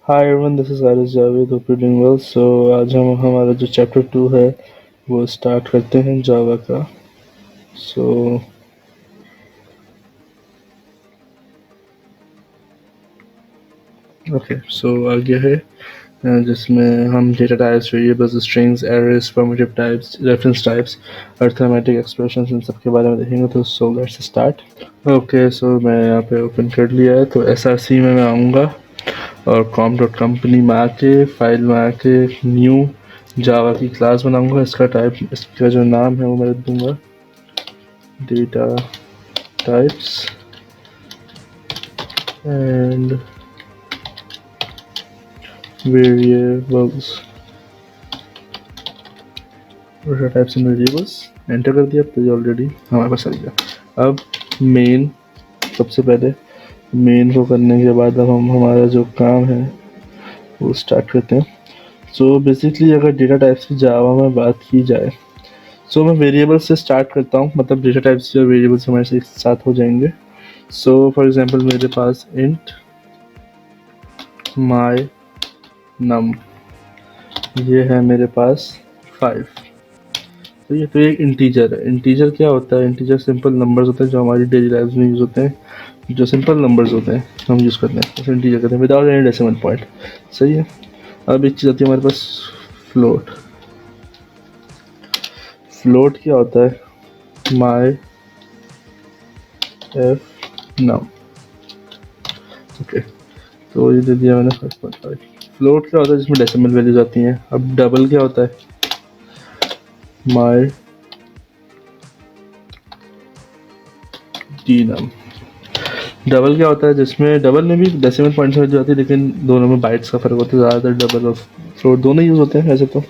Hi everyone, this is Aris Javed, hope you doing well. So आज हम हमारा जो चैप्टर 2 है वो स्टार्ट करते हैं जावा का। सो ओके, सो आगे है जिसमें हम data types, variables, strings, arrays, formative types, reference types, arithmetic expressions, इन सब के बारे में देखेंगे। तो so let's start. Okay, so मैं यहाँ पे ओपन कर लिया है। तो SRC में मैं आऊँगा और com.company में आके फाइल में आके न्यू जावा की क्लास बनाऊंगा। इसका टाइप, इसका जो नाम है वो मैं रख दूंगा data types and variables. Data types and variables enter कर दिया तो ये ऑलरेडी हमारे पास आ गया। अब मेन, सबसे पहले मेन को करने के बाद अब हम हमारा जो काम है वो स्टार्ट करते हैं। सो बेसिकली अगर डेटा टाइप्स की जावा में बात की जाए, सो मैं वेरिएबल से स्टार्ट करता हूँ, मतलब डेटा टाइप्स और वेरिएबल्स हमारे से एक साथ हो जाएंगे। सो फॉर एग्जांपल मेरे पास इंट माय नम, ये है मेरे पास 5। तो ये तो एक इंटीजर है। इंटीजर क्या होता है? इंटीजर सिंपल नंबर्स होते हैं जो हमारी डेली लाइफ में यूज़ होते हैं, जो सिंपल नंबर्स होते हैं हम यूज़ करते हैं, उसे इंटीजर कहते हैं, विदाउट एनी डेसिमल पॉइंट। सही है। अब एक चीज़ आती है हमारे पास, फ्लोट। फ्लोट क्या होता है? माई एफ नम। ओके, तो ये दे दिया मैंने 5.5। फ्लोट क्या होता है? जिसमें डेसिमल वैल्यूज आती हैं। अब डबल क्या होता है? माई डी नम। डबल क्या होता है? जिसमें डबल में भी डेसिमल पॉइंट्स वैल्यू आती है, लेकिन दोनों में बाइट्स का फर्क होता है। ज़्यादातर डबल और फ्लोट दोनों यूज़ होते हैं वैसे तो,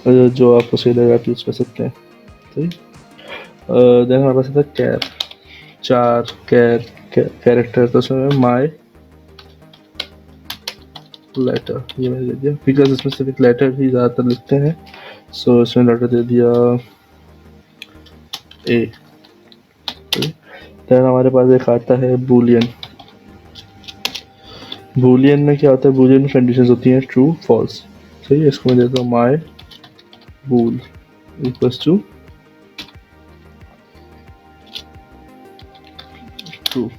जो आपको सही लगे आप यूज़ कर सकते हैं। सही। देन हमारे पास आता है कैर, चार कैर कैरेक्टर। तो उसमें माई लेटर, ये मैंने दे दिया बिकॉज इसमें सिर्फ एक लेटर ही ज़्यादातर लिखते हैं। सो इसमें लेटर दे दिया ए। देन हमारे पास एक आता है बूलियन। बूलियन में क्या होता है? बूलियन में कंडीशंस होती हैं ट्रू फॉल्स। सही है। इसको मैं देता हूँ my bool equals to true.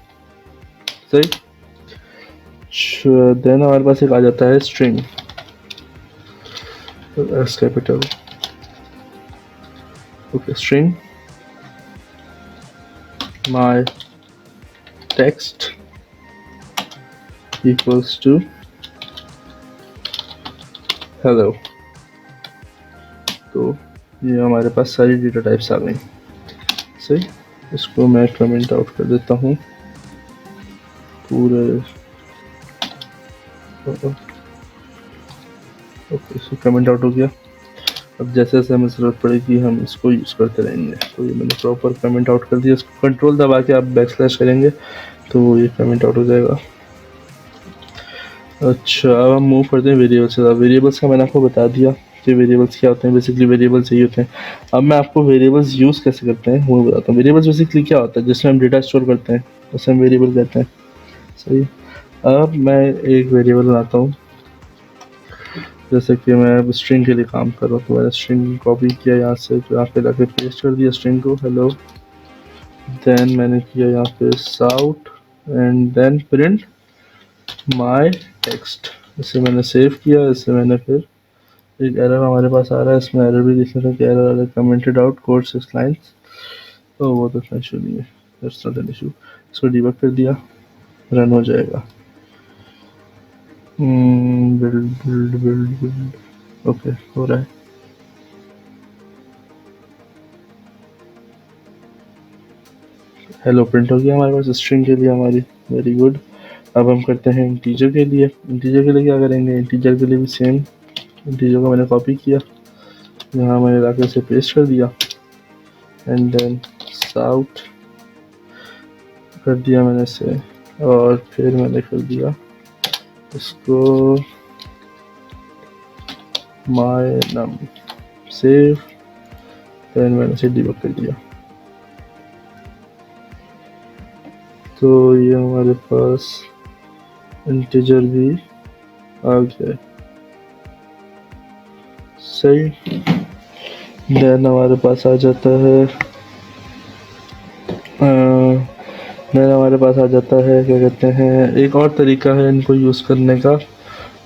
सही। देन हमारे पास एक आ जाता है string, S capital. Okay, string my text equals to hello. तो ये हमारे पास सारी डेटा टाइप्स आ गई। सही। इसको मैं कमेंट आउट कर देता हूँ पूरे। ओके, इसको कमेंट आउट हो गया। अब जैसे जैसे हमें ज़रूरत पड़ेगी हम इसको यूज़ करते रहेंगे। तो ये मैंने प्रॉपर कमेंट आउट कर दिया। इसको कंट्रोल दबा के आप बैकस्लैश करेंगे तो ये कमेंट आउट हो जाएगा। अच्छा, अब हम मूव करते हैं वेरिएबल्स से। वेरिएबल्स का मैंने आपको बता दिया कि वेरिएबल्स क्या होते हैं। बेसिकली वेरिएबल्स यही होते हैं। अब मैं आपको वेरिएबल्स यूज़ कैसे करते हैं वो बताता हूँ। वेरिएबल्स बेसिकली क्या होता है? जिसमें हम डेटा स्टोर करते हैं उसे हम वेरिएबल कहते हैं। सही। अब मैं एक वेरिएबल बनाता हूँ, जैसे कि मैं अब स्ट्रिंग के लिए काम कर रहा हूँ। तो मैंने स्ट्रिंग कॉपी किया यहाँ से, तो यहाँ पे लाके पेस्ट कर दिया स्ट्रिंग को, हेलो। देन मैंने किया यहाँ पे sout and then print my text. इसे मैंने सेव किया। इसे मैंने फिर, एक एरर हमारे पास आ रहा है, इसमें एरर भी लिख रहा है कि error commented out code 6 lines. तो वो तो इशू नहीं है, दैट्स नॉट एन इशू। इसको डिबग कर दिया, रन हो जाएगा। Build build build build. Okay, हो रहा है। हेलो प्रिंट हो गया हमारे पास स्ट्रिंग के लिए हमारी। Very good. अब हम करते हैं इंटीजर के लिए। इंटीजर के लिए क्या करेंगे? इंटीजर के लिए भी सेम, इंटीजर को मैंने कॉपी किया, यहाँ मैंने लाके से पेस्ट कर दिया एंड देन साउट कर दिया मैंने इसे, और फिर मैंने कर दिया इसको माय नम, सेव। देन मैंने इसे डिबग कर दिया। तो ये हमारे पास इंटीजर भी ओके सही। देन हमारे पास आ जाता है देन हमारे पास आ जाता है क्या कहते हैं, एक और तरीका है इनको यूज़ करने का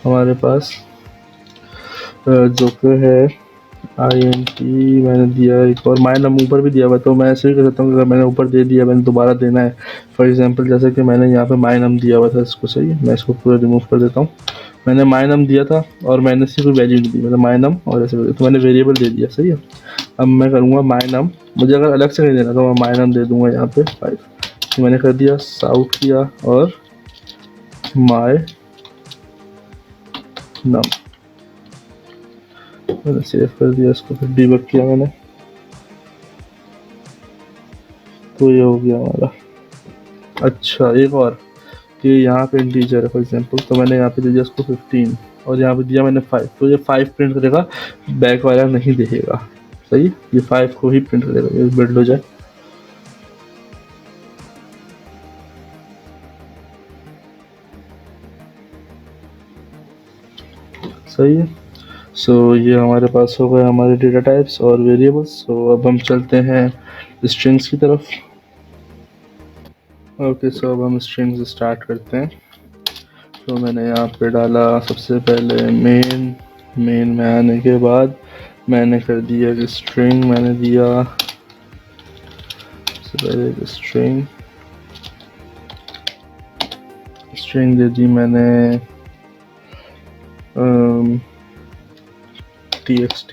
हमारे पास, जो कि है INT। मैंने दिया एक और माय नम ऊपर भी दिया हुआ, तो मैं ऐसे भी कर सकता हूँ कि अगर मैंने ऊपर दे दिया मैंने दोबारा देना है। फॉर एग्जांपल जैसे कि मैंने यहाँ पे माय नम दिया हुआ था, इसको सही है, मैं इसको पूरा रिमूव कर देता हूँ। मैंने माय नम दिया था और मैंने इसकी कोई वैल्यू नहीं दी, मैंने माय नम और ऐसे तो मैंने वेरिएबल दे दिया, सही है। अब मैं करूँगा माय नम, मुझे अगर अलग से नहीं देना तो मैं माय नम दे दूँगा यहाँ पे 5। तो मैंने कर दिया साउट किया और माय नम, मैंने सेव कर दिया इसको, फिर डीबग किया मैंने, तो ये हो गया हमारा। अच्छा एक और कि यहाँ पे इंटीजर है फॉर एग्जांपल, तो मैंने यहाँ पे दे दिया इसको 15 और यहाँ पे दिया मैंने 5, तो ये 5 प्रिंट करेगा, बैक वाला नहीं देखेगा, सही। ये 5 को ही प्रिंट करेगा, ये बिल्ड हो जाए। सही है। सो ये हमारे पास हो गए हमारे डेटा टाइप्स और वेरिएबल्स। सो अब हम चलते हैं स्ट्रिंग्स की तरफ। ओके सो अब हम स्ट्रिंग्स स्टार्ट करते हैं। तो मैंने यहाँ पे डाला सबसे पहले मेन में आने के बाद मैंने कर दिया कि स्ट्रिंग, मैंने दिया सबसे पहले एक स्ट्रिंग दे दी मैंने txt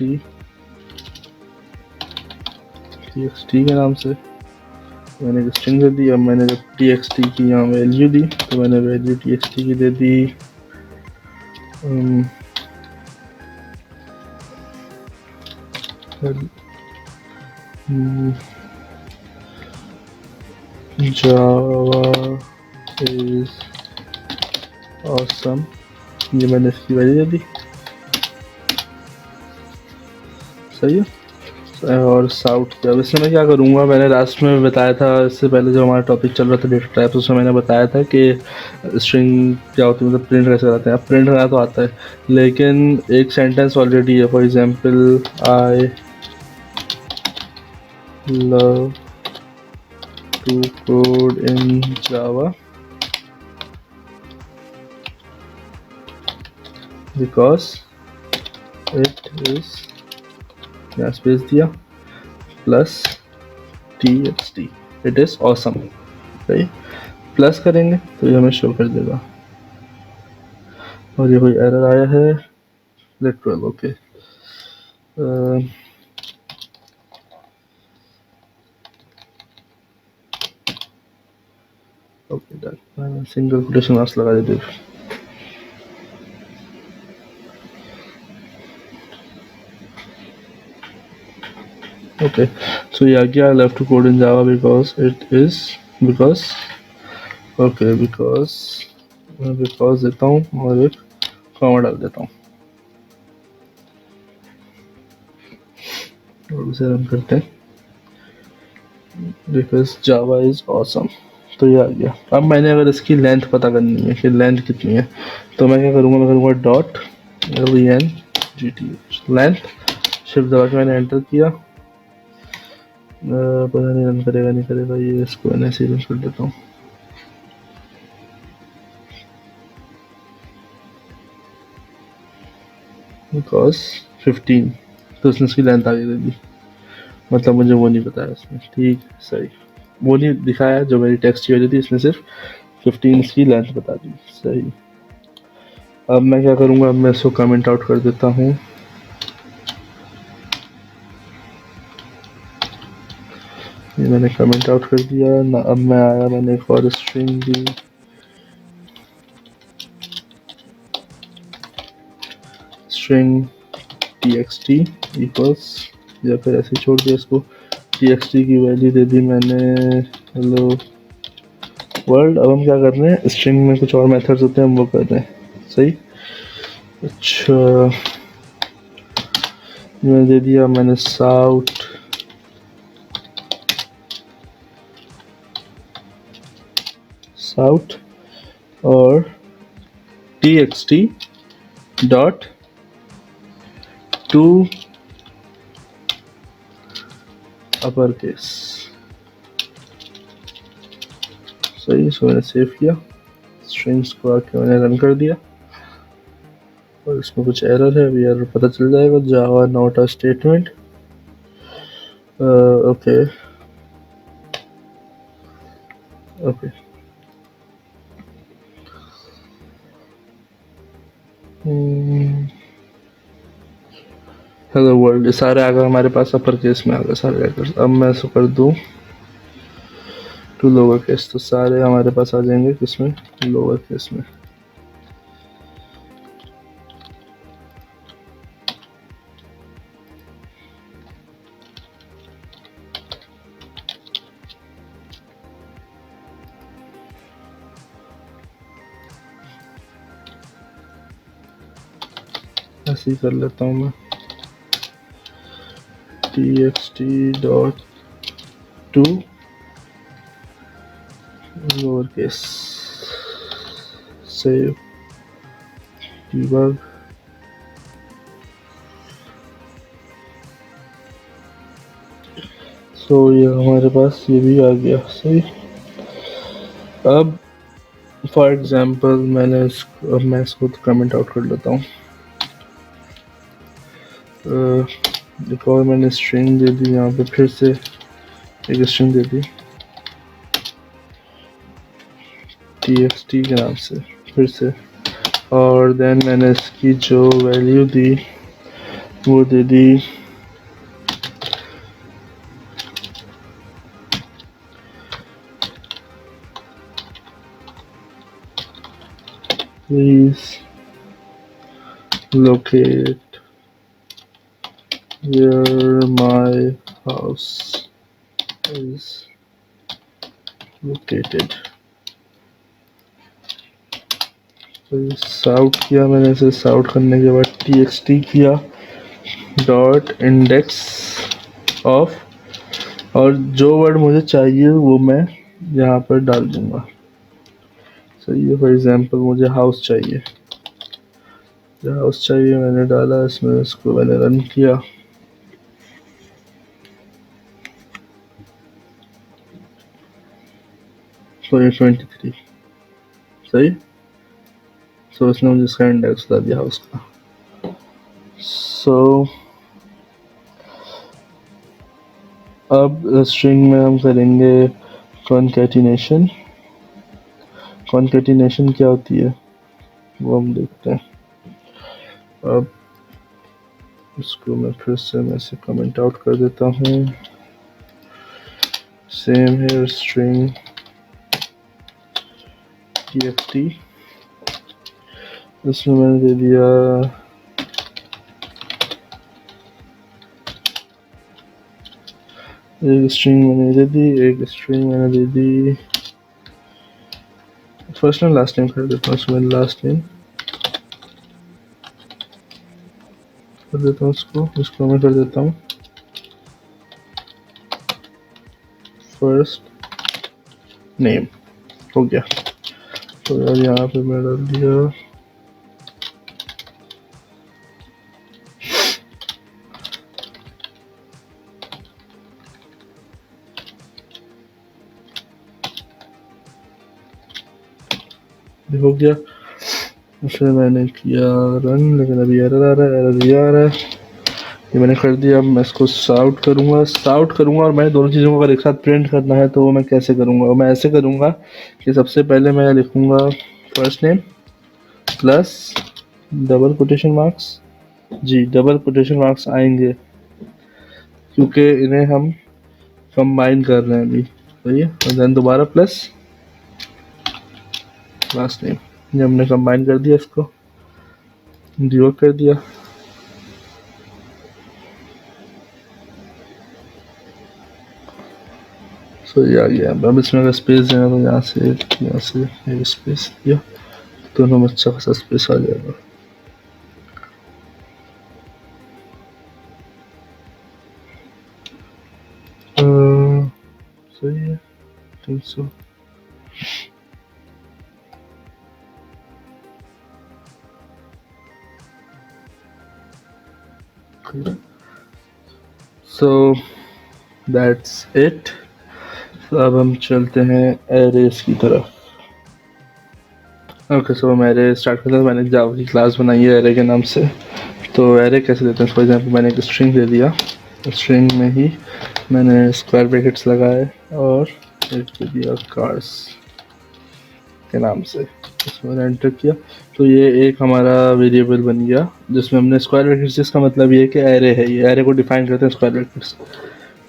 के नाम से मैंने एक स्ट्रिंग दे दी। अब मैंने जब txt की यहाँ वैल्यू दी तो मैंने वैल्यू txt की दे दी Java is awesome, ये मैंने इसकी वैल्यू दे दी, सही है। और साउट क्या, वैसे मैं क्या करूँगा, मैंने लास्ट में बताया था, इससे पहले जो हमारा टॉपिक चल रहा था डेटा टाइप्स, उसमें मैंने बताया था कि स्ट्रिंग क्या होती है, मतलब प्रिंट कैसे कराते हैं। अब प्रिंट करना तो आता है, लेकिन एक सेंटेंस ऑलरेडी है, for example I love to code in Java because it is, यहाँ स्पेस दिया plus txt, it is awesome, सही। प्लस करेंगे तो ये हमें शो कर देगा। और ये कोई एरर आया है, literal, okay. Okay single quotation marks लगा देते हैं। ओके सो ये आ गया, I love to code in Java because it is, because, okay because देता हूँ और एक कॉमा डाल देता हूँ और उसे रन करते हैं, बिकॉज जावा इज ऑसम। तो ये आ गया। अब मैंने अगर इसकी लेंथ पता करनी है कि लेंथ कितनी है, तो मैं क्या करूँगा, मैं करूँगा डॉट LENGTH लेंथ, शिफ्ट दबा के मैंने एंटर किया। पता नहीं रन करेगा नहीं करेगा, ये इसको मैंने ऐसे रन कर देता हूँ। बिकॉज 15, तो उसने उसकी लेंथ आगे दे दी, मतलब मुझे वो नहीं बताया उसने, ठीक सही, वो नहीं दिखाया जो मेरी टेक्स्ट की वजह थी, इसने सिर्फ 15 इसकी लेंथ बता दी, सही। अब मैं क्या करूँगा, अब मैं इसको कमेंट आउट कर देता हूँ। ये मैंने कमेंट आउट कर दिया ना। अब मैं आया, मैंने एक और स्ट्रिंग दी, स्ट्रिंग txt इक्वल्स, या फिर ऐसे छोड़ दिया इसको, txt की वैल्यू दे दी मैंने हेलो वर्ल्ड। अब हम क्या कर रहे हैं, स्ट्रिंग में कुछ और मेथड्स होते हैं हम वो कर रहे हैं, सही। अच्छा मैंने दे दिया मैंने साउट और txt dot to upper case. सही, इसको मैंने सेव किया, स्ट्रिंग्स को आके मैंने रन कर दिया और इसमें कुछ एरर है, अभी एरर पता चल जाएगा। Java not a statement, okay okay. Hello world, ये सारे आ गए हमारे पास, अपर केस में आ गए सारे लेटर्स। अब मैं इसको कर दूं टू लोअर केस, तो सारे हमारे पास आ जाएंगे किसमें, लोअर केस में। ऐसे ही कर लेता हूँ मैं, txt dot to lower case, save, debug. So ये हमारे पास ये भी आ गया, सही। अब फॉर एग्जांपल अब मैं इसको कमेंट आउट कर लेता हूँ। एक और मैंने स्ट्रिंग दे दी यहाँ पे, फिर से एक स्ट्रिंग दे दी txt के नाम से फिर से, और देन मैंने इसकी जो वैल्यू दी वो दे दी please locate where my house is located। साउट किया मैंने, इसे साउट करने के बाद txt किया डॉट इंडेक्स ऑफ, और जो वर्ड मुझे चाहिए वो मैं यहाँ पर डाल दूंगा। सही है, फॉर एग्जांपल मुझे हाउस चाहिए, हाउस चाहिए मैंने डाला इसमें, इसको मैंने रन किया, तो ये 23 सही। सो इसने मुझे इसका इंडेक्स बता दिया हाउस का। सो अब स्ट्रिंग में हम करेंगे कॉन्कैटिनेशन। कॉन्कैटिनेशन क्या होती है वो हम देखते हैं। अब इसको मैं फिर से मैं से कमेंट आउट कर देता हूँ, सेम है स्ट्रिंग txt, इसमें मैंने दे दिया एक स्ट्रिंग मैंने दे दी, एक स्ट्रिंग मैंने दे दी फर्स्ट नेम लास्ट नेम कर देता हूँ, इसमें लास्ट नेम कर देता हूँ, इसको मैं कर देता हूँ फर्स्ट नेम, हो गया। तो यार यहाँ पे मैं डाल दिया हो गया। उसमें मैंने किया रन, लेकिन अभी एरर आ रहा है, एरर ये आ रहा है, ये मैंने कर दिया। अब मैं इसको साउट करूँगा और मैंने दोनों चीज़ों को अगर एक साथ प्रिंट करना है तो वो मैं कैसे करूँगा। मैं ऐसे करूँगा कि सबसे पहले मैं लिखूँगा first name plus double quotation marks, जी डबल कोटेशन मार्क्स आएंगे क्योंकि इन्हें हम कंबाइन कर रहे हैं अभी, सही है। और देन दोबारा प्लस लास्ट नेम, ये हमने कंबाइन कर दिया, इसको डिबग कर दिया। सो ये आ गया। अब इसमें अगर स्पेस देना तो यहाँ से एक स्पेस दिया, दोनों में अच्छा खासा स्पेस आ जाएगा। सही है, think so. So that's it. अब हम चलते हैं एरेस की तरफ। ओके, सो मैं एरे स्टार्ट करता हूँ। मैंने जावा की क्लास बनाई है एरे के नाम से। तो एरे कैसे देते हैं? फॉर एग्जांपल मैंने एक स्ट्रिंग दे दिया, स्ट्रिंग में ही मैंने स्क्वायर ब्रैकेट्स लगाए और एक दे दिया कार्स के नाम से, इसमें मैंने एंटर किया। तो ये एक हमारा वेरिएबल बन गया जिसमें हमने स्क्वायर ब्रैकेट्स, जिसका मतलब ये है कि एरे है, ये एरे को डिफाइन करते हैं स्क्वायर ब्रैकेट्स।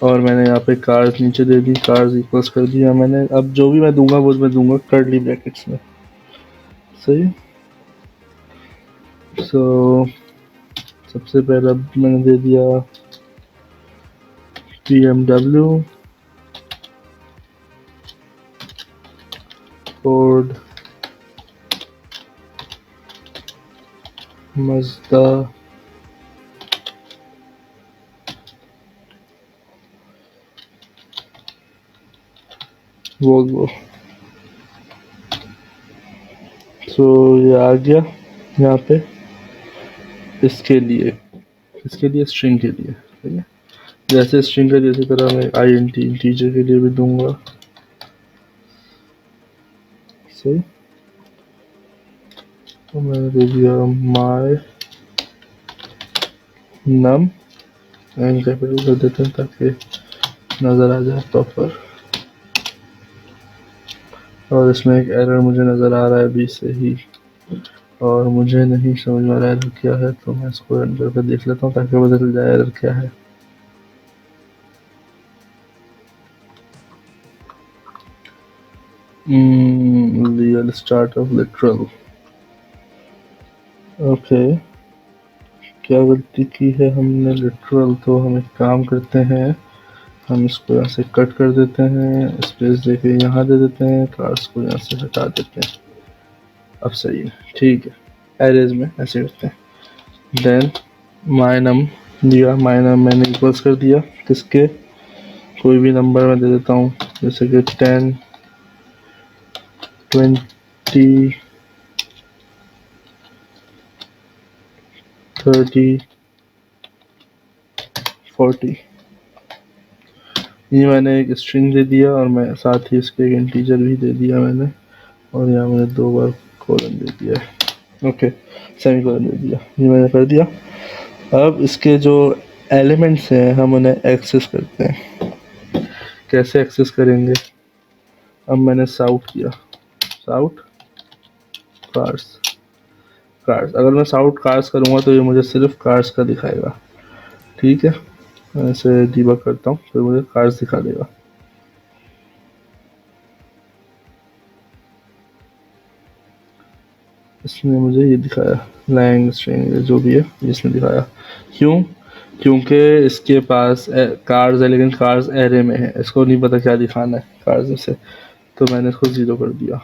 और मैंने यहाँ पे कार्स नीचे दे दी, कार्स इक्वल्स कर दिया मैंने। अब जो भी मैं दूंगा वो मैं दूंगा कर्ली ब्रैकेट्स में, सही। सो सबसे पहला मैंने दे दिया BMW फोर्ड मज़दा वोल्वो। सो ये आ गया यहाँ पे इसके लिए स्ट्रिंग के लिए, ठीक है। जैसे स्ट्रिंग का जैसे तरह मैं INT इंटीजर के लिए भी दूंगा, सही। तो मैंने दे दिया माय नम, एन कैपिटल कर देते हैं ताकि नज़र आ जाए प्रॉपर। और इसमें एक एरर मुझे नज़र आ रहा है अभी से ही, और मुझे नहीं समझ में आ रहा एरर क्या है, तो मैं इसको रन करके देख लेता हूँ ताकि पता चल जाए एरर क्या है। Real start of literal. Okay, क्या गलती की है हमने? लिटरल। तो हम एक काम करते हैं, हम इसको यहाँ से कट कर देते हैं, स्पेस देके यहाँ दे देते हैं, कार्स को यहाँ से हटा देते हैं। अब सही है, ठीक है। एरेज में ऐसे करते हैं। देन माय नम दिया, माय नम मैंने इक्वल्स कर दिया किसके, कोई भी नंबर मैं दे देता हूँ, जैसे कि 10 20 30 40। ये मैंने एक स्ट्रिंग दे दिया और मैं साथ ही इसके एक इंटीजर भी दे दिया मैंने, और यहाँ मैंने 2 बार कोलन दे दिया है। ओके, सेमी कोलन दे दिया, ये मैंने कर दिया। अब इसके जो एलिमेंट्स हैं हम उन्हें एक्सेस करते हैं। कैसे एक्सेस करेंगे? अब मैंने साउट किया, साउट कार्स, कार्स। अगर मैं साउट कार्स करूँगा तो ये मुझे सिर्फ कार्स का दिखाएगा, ठीक है। ऐसे डीबग करता हूँ तो मुझे कार्स दिखा देगा। इसने मुझे ये दिखाया, लैंग स्ट्रिंग जो भी है इसने दिखाया। क्यों? क्योंकि इसके पास कार्स है लेकिन कार्स एरे में है, इसको नहीं पता क्या दिखाना है कार्स में से, तो मैंने इसको 0 कर दिया।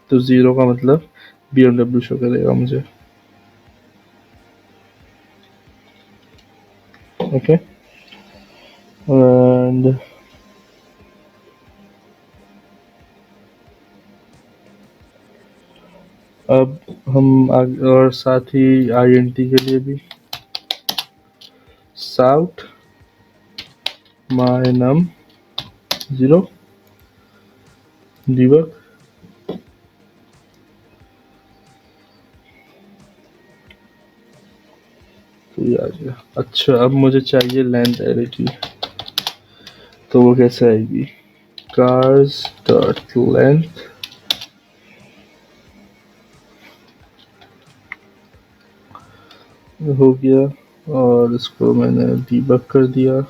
तो 0 का मतलब BMW शो करेगा मुझे, ओके। एंड अब हम और साथ ही INT के लिए भी साउट माय नम 0 डीबग, तो ये आ गया। अच्छा, अब मुझे चाहिए लेंथ एरे की, तो वो कैसे आएगी? कार्स डॉट लेंथ हो गया, और इसको मैंने डीबग कर दिया।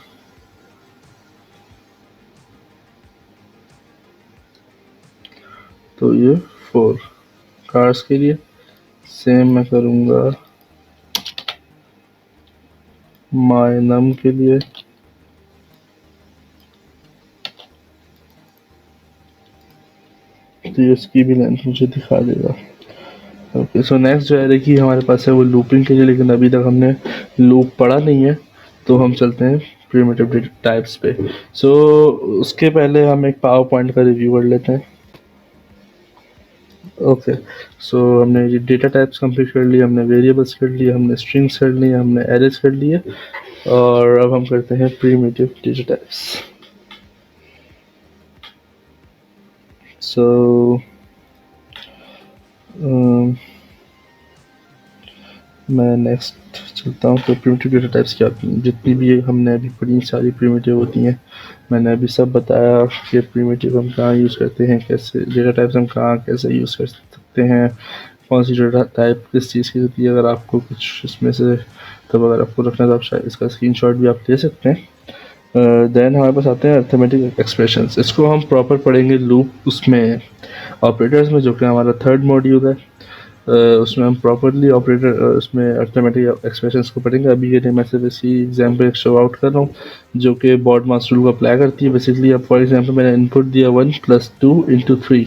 तो ये 4 कार्स के लिए। सेम मैं करूँगा माय नम के लिए, तो ये इसकी भी लेंथ मुझे दिखा देगा। ओके, सो नेक्स्ट जो एरे की हमारे पास है वो लूपिंग के लिए, लेकिन अभी तक हमने लूप पढ़ा नहीं है, तो हम चलते हैं प्रिमिटिव डेटा टाइप्स पे। सो उसके पहले हम एक पावर पॉइंट का रिव्यू कर लेते हैं। ओके, सो हमने ये डेटा टाइप्स कंप्लीट कर लिए, हमने वेरिएबल्स कर लिए, हमने स्ट्रिंग्स कर लिए, हमने एरेज कर लिए, और अब हम करते हैं प्रिमिटिव डेटा टाइप्स। सो मैं नेक्स्ट चलता हूँ। तो प्रिमिटिव डेटा टाइप्स क्या होती हैं, जितनी भी हमने अभी पढ़ी सारी प्रिमिटिव होती हैं। मैंने अभी सब बताया कि प्रिमिटिव हम कहाँ यूज़ करते हैं, कैसे डेटा टाइप्स हम कहाँ कैसे यूज़ कर सकते हैं, कौन सी डेटा टाइप किस चीज़ की होती है। अगर आपको कुछ इसमें से तब अगर आपको रखना है तो आप शायद इसका स्क्रीनशॉट भी आप ले सकते हैं। देन हमारे पास आते हैं अर्थमेटिक एक्सप्रेशंस। इसको हम प्रॉपर पढ़ेंगे लूप उसमें ऑपरेटर्स में, जो कि हमारा थर्ड मॉड्यूल है। उसमें हम प्रॉपरली ऑपरेटर उसमें अर्थमेटिक एक्सप्रेशंस को पढ़ेंगे। अभी के लिए मैं सिर्फ इसी एग्जाम्पल शो आउट कर रहा हूँ, जो कि बॉड मास रूल को अप्लाई करती है। बेसिकली अब फॉर एग्जाम्पल मैंने इनपुट दिया 1 + 2 × 3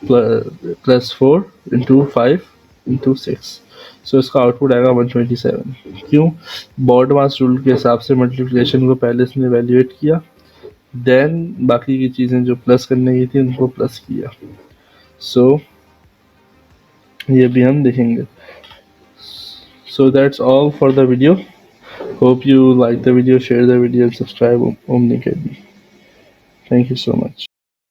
+ 4 × 5 × 6, सो इसका आउटपुट आएगा 127। क्यों? बॉड मास रूल के हिसाब से मल्टीप्लिकेशन को पहले इसने वैल्यूएट किया, देन बाकी की चीज़ें जो प्लस करने की थी उनको प्लस किया। सो ये भी हम देखेंगे। So that's all for the video. Hope you like the video, share the video, and subscribe Omni Academy. Thank you so much.